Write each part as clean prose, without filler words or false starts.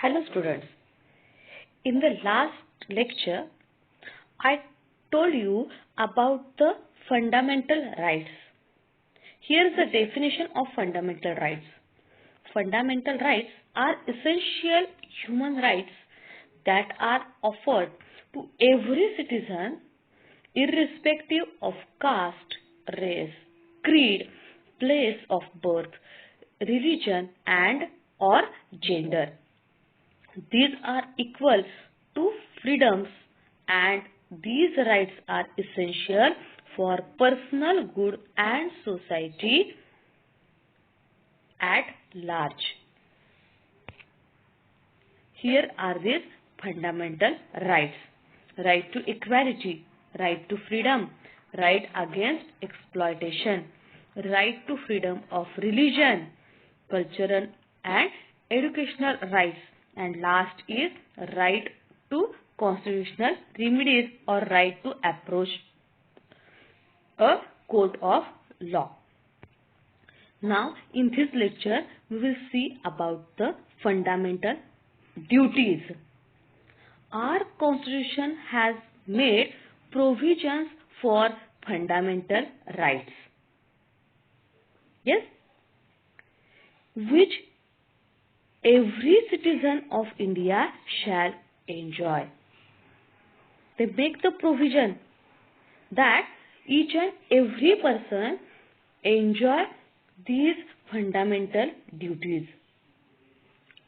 Hello students, in the last lecture I told you about the fundamental rights. Here is the definition of fundamental rights. Fundamental rights are essential human rights that are offered to every citizen irrespective of caste, race, creed, place of birth, religion and or gender. These are equal to freedoms and these rights are essential for personal good and society at large. Here are these fundamental rights. Right to equality, right to freedom, right against exploitation, right to freedom of religion, cultural and educational rights, and last is right to constitutional remedies or right to approach a court of law. Now in this lecture we will see about the fundamental duties. Our constitution has made provisions for fundamental rights. Yes, which every citizen of India shall enjoy. They make the provision that each and every person enjoy these fundamental duties.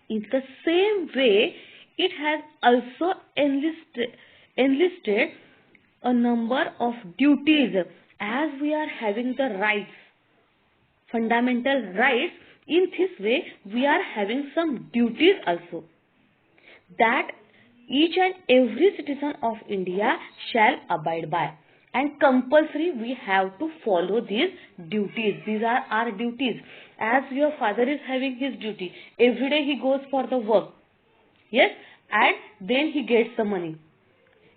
In the same way, it has also enlisted a number of duties as we are having the rights, fundamental rights. In this way, we are having some duties also that each and every citizen of India shall abide by, and compulsory we have to follow these duties. These are our duties. As your father is having his duty, every day he goes for the work, yes, and then he gets the money.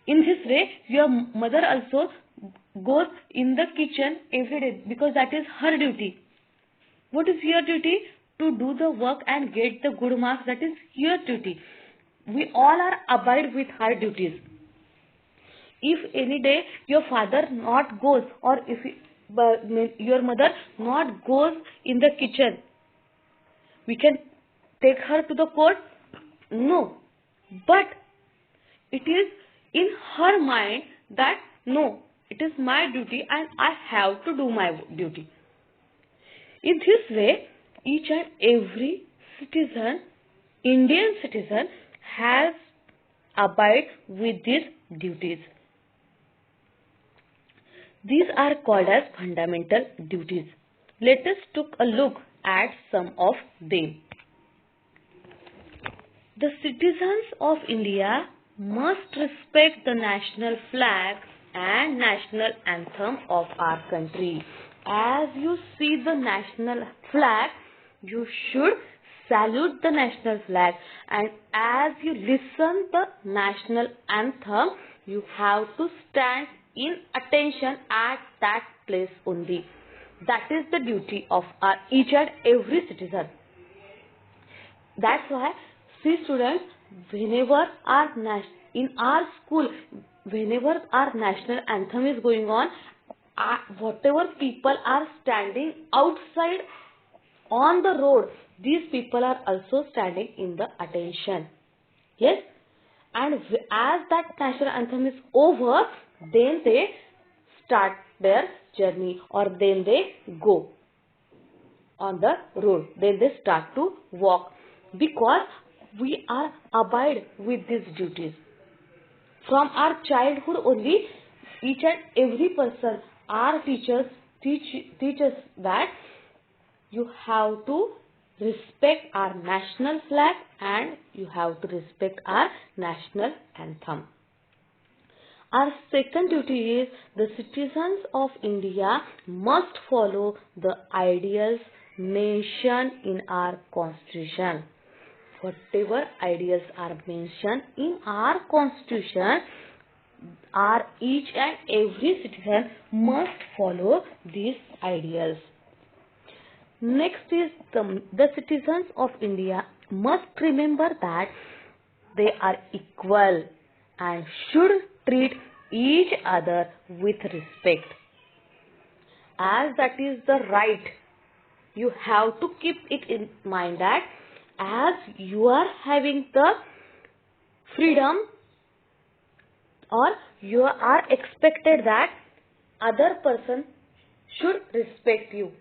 In this way, your mother also goes in the kitchen every day because that is her duty. What is your duty? To do the work and get the good marks. That is your duty. We all are abide with our duties. If any day your father not goes, or if your mother not goes in the kitchen, we can take her to the court? No. But it is in her mind that no, it is my duty and I have to do my duty. In this way, each and every citizen, Indian citizen, has abide with these duties. These are called as fundamental duties. Let us take a look at some of them. The citizens of India must respect the national flag and national anthem of our country. As you see the national flag, you should salute the national flag, and as you listen the national anthem, you have to stand in attention at that place only. That is the duty of our each and every citizen. That's why, see students, whenever in our school, whenever our national anthem is going on, whatever people are standing outside on the road, these people are also standing in the attention. Yes, and as that national anthem is over, then they start their journey, or then they go on the road, then they start to walk, because we are abide with these duties. From our childhood only, each and every person, our teachers teach us that you have to respect our national flag and you have to respect our national anthem. Our second duty is the citizens of India must follow the ideals mentioned in our constitution. Whatever ideals are mentioned in our constitution, each and every citizen must follow these ideals. Next is the citizens of India must remember that they are equal and should treat each other with respect. As that is the right, you have to keep it in mind that as you are having the freedom, or you are expected that other person should respect you.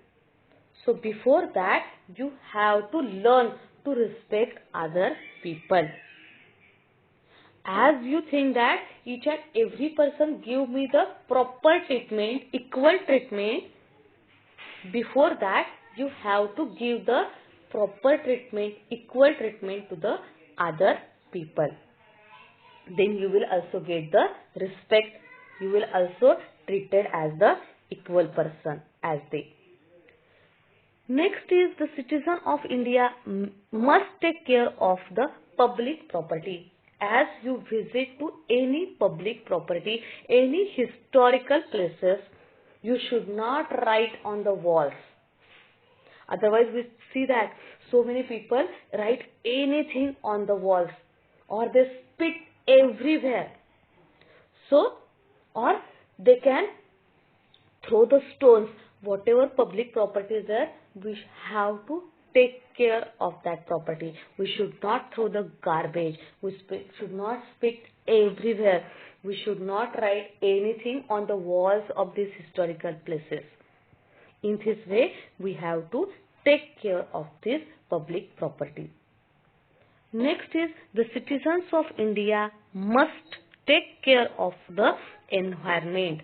So before that, you have to learn to respect other people. As you think that each and every person give me the proper treatment, equal treatment, before that you have to give the proper treatment, equal treatment to the other people. Then you will also get the respect. You will also treated as the equal person as they. Next is the citizen of India must take care of the public property. As you visit to any public property, any historical places, you should not write on the walls. Otherwise, we see that so many people write anything on the walls, or they spit everywhere. So, or they can throw the stones. Whatever public property is there, we have to take care of that property. We should not throw the garbage. We should not spit everywhere. We should not write anything on the walls of these historical places. In this way, we have to take care of this public property. Next is the citizens of India must take care of the environment.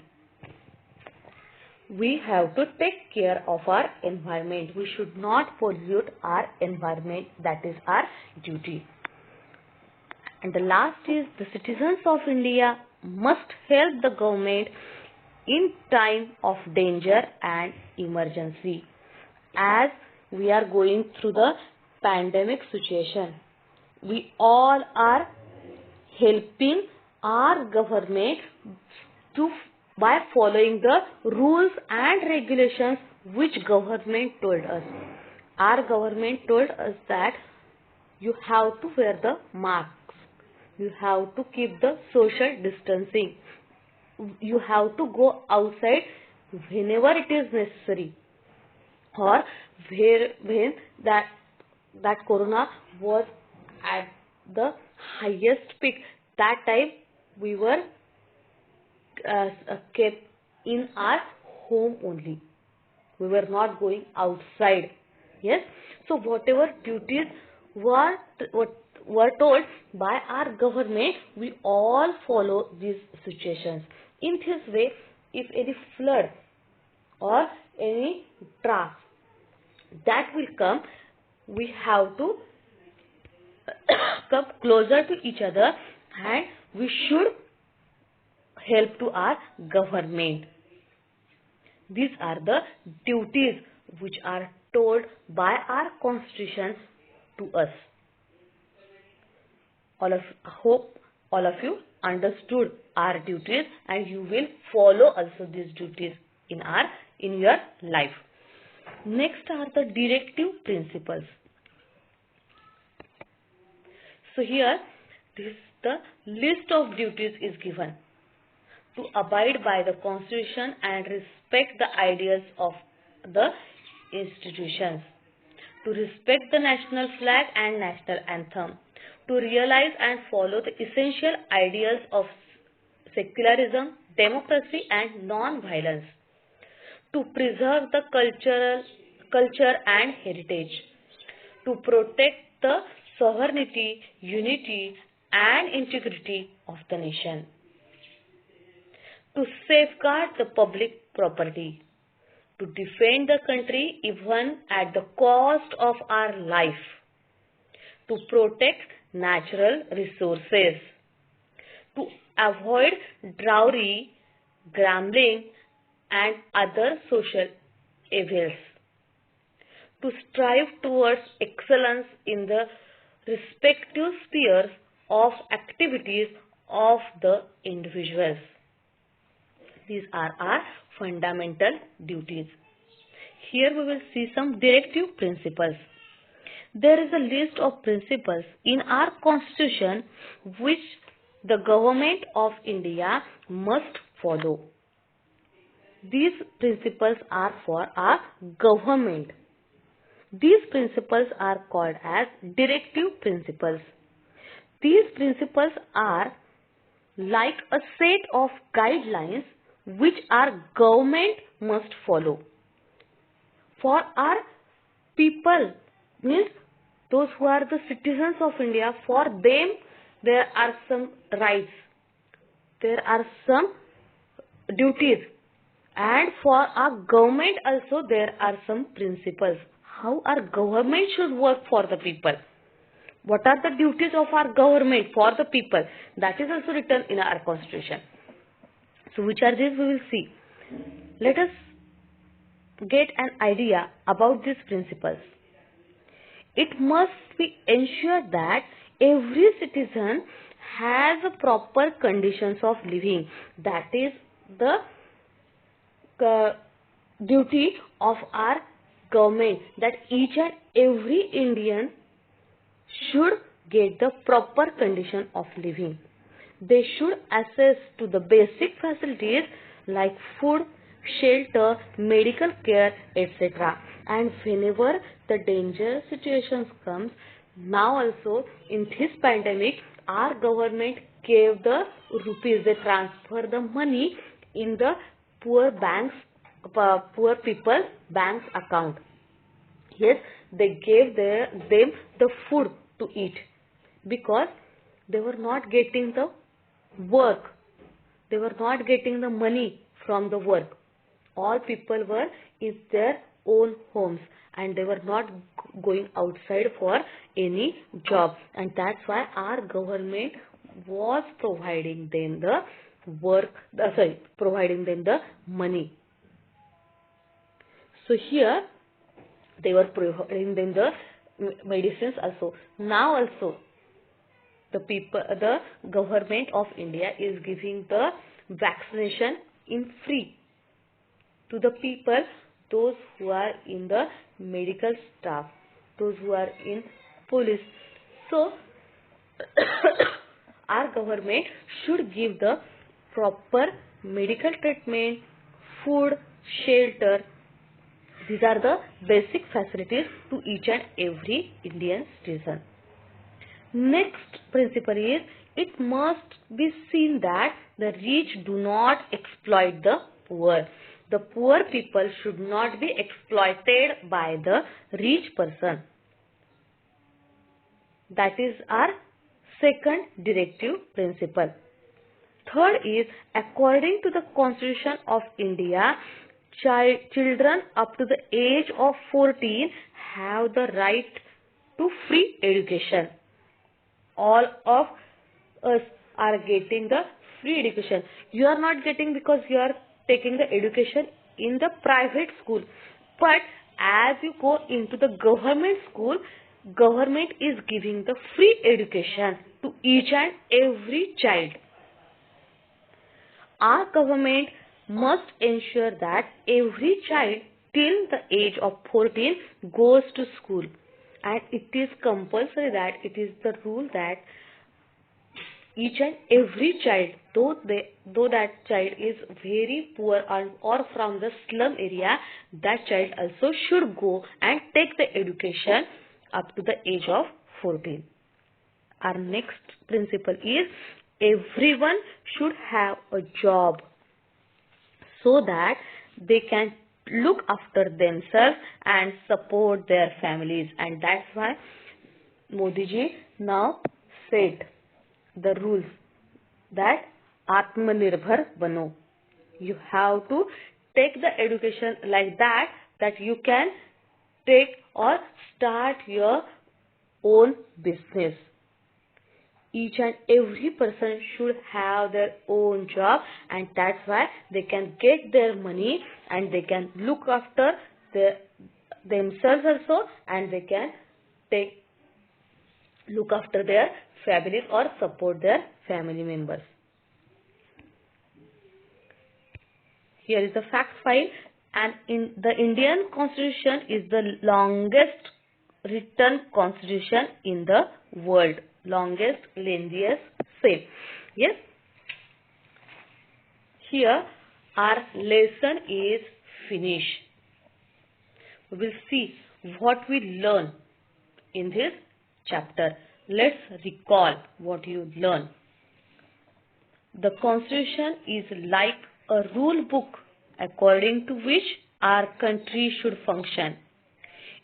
We have to take care of our environment. We should not pollute our environment. That is our duty. And the last is the citizens of India must help the government in time of danger and emergency. As we are going through the pandemic situation, we all are helping our government by following the rules and regulations which government told us. Our government told us that you have to wear the masks, you have to keep the social distancing, you have to go outside whenever it is necessary, or when that corona was at the highest peak. That time we were kept in our home only. We were not going outside. Yes. So whatever duties were told by our government, we all follow these situations. In this way, if any flood or any drought that will come, we have to come closer to each other and we should help to our government. These are the duties which are told by our constitution to us. Hope all of you understood our duties and you will follow also these duties in your life. Next are the directive principles. So here the list of duties is given: to abide by the constitution and respect the ideals of the institutions, to respect the national flag and national anthem, to realize and follow the essential ideals of secularism, democracy and non-violence, to preserve the culture and heritage, to protect the sovereignty, unity and integrity of the nation, to safeguard the public property, to defend the country even at the cost of our life, to protect natural resources, to avoid dowry, gambling and other social evils, to strive towards excellence in the respective spheres of activities of the individuals. These are our fundamental duties. Here we will see some directive principles. There is a list of principles in our constitution which the government of India must follow. These principles are for our government. These principles are called as directive principles. These principles are like a set of guidelines which our government must follow. For our people, means those who are the citizens of India, for them there are some rights, there are some duties, and for our government also there are some principles. How our government should work for the people. What are the duties of our government for the people? That is also written in our constitution. So which are these we will see. Let us get an idea about these principles. It must be ensured that every citizen has a proper conditions of living. That is the duty of our government, that each and every Indian should get the proper condition of living. They should access to the basic facilities like food, shelter, medical care, etc. And whenever the dangerous situations comes, now also in this pandemic, our government gave the rupees, they transfer the money in the poor people's banks account. Yes, they gave them the food to eat because they were not getting the work. They were not getting the money from the work. All people were in their own homes and they were not going outside for any job, and that's why our government was providing them the providing them the money. So here they were providing them the medicines also. Now also the government of India is giving the vaccination in free to the people, those who are in the medical staff, those who are in police. So our government should give the proper medical treatment, food, shelter. These are the basic facilities to each and every Indian citizen. Next principle is, it must be seen that the rich do not exploit the poor. The poor people should not be exploited by the rich person. That is our second directive principle. Third is, according to the Constitution of India, children up to the age of 14 have the right to free education. All of us are getting the free education. You are not getting because you are taking the education in the private school. But as you go into the government school, government is giving the free education to each and every child. Our government must ensure that every child till the age of 14 goes to school, and it is compulsory, that it is the rule that each and every child, though that child is very poor or from the slum area, that child also should go and take the education up to the age of 14. Our next principle is, everyone should have a job so that they can look after themselves and support their families. And that's why Modi ji now said the rules that Atmanirbhar Bano. You have to take the education like that you can take or start your own business. Each and every person should have their own job, and that's why they can get their money and they can look after themselves also, and they can look after their families or support their family members. Here is the fact file, and in the Indian Constitution is the longest written constitution in the world. Longest, lengthiest, same. Yes. Here our lesson is finished. We will see what we learn in this chapter. Let's recall what you learn. The Constitution is like a rule book according to which our country should function.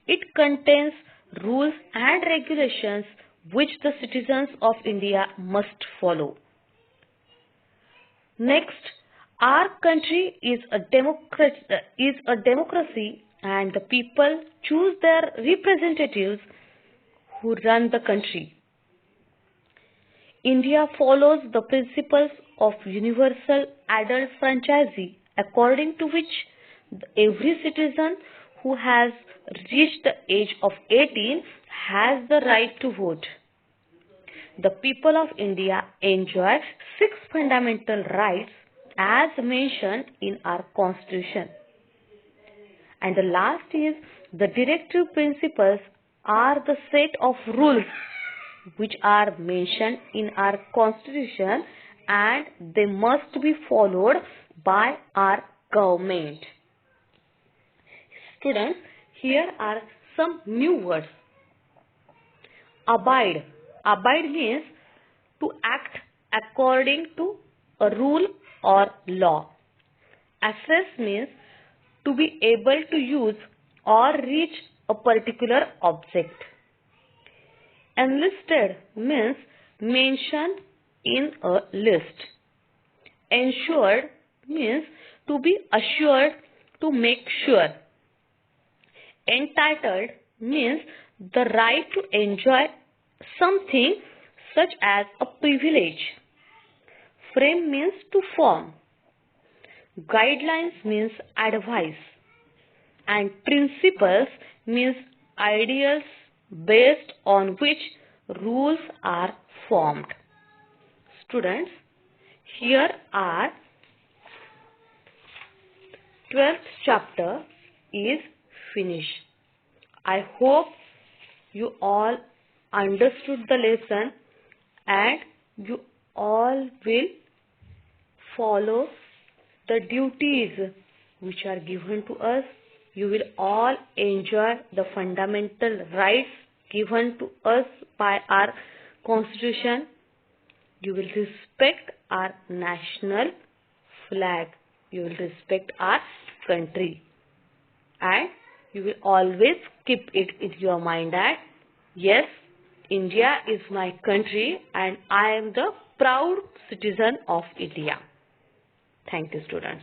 It contains rules and regulations which the citizens of India must follow. Next, our country is a democracy and the people choose their representatives who run the country. India follows the principles of universal adult franchise according to which every citizen who has reached the age of 18 has the right to vote. The people of India enjoy 6 fundamental rights as mentioned in our Constitution. And the last is the directive principles are the set of rules which are mentioned in our Constitution and they must be followed by our government. Students, here are some new words. Abide. Abide means to act according to a rule or law. Assess means to be able to use or reach a particular object. Enlisted means mentioned in a list. Ensured means to be assured, to make sure. Entitled means the right to enjoy something such as a privilege. Frame means to form. Guidelines means advice. And principles means ideals based on which rules are formed. Students, here are 12th chapter is finished. I hope you all understood the lesson and you all will follow the duties which are given to us. You will all enjoy the fundamental rights given to us by our Constitution. You will respect our national flag. You will respect our country. And you will always keep it in your mind that, yes, India is my country and I am the proud citizen of India. Thank you, students.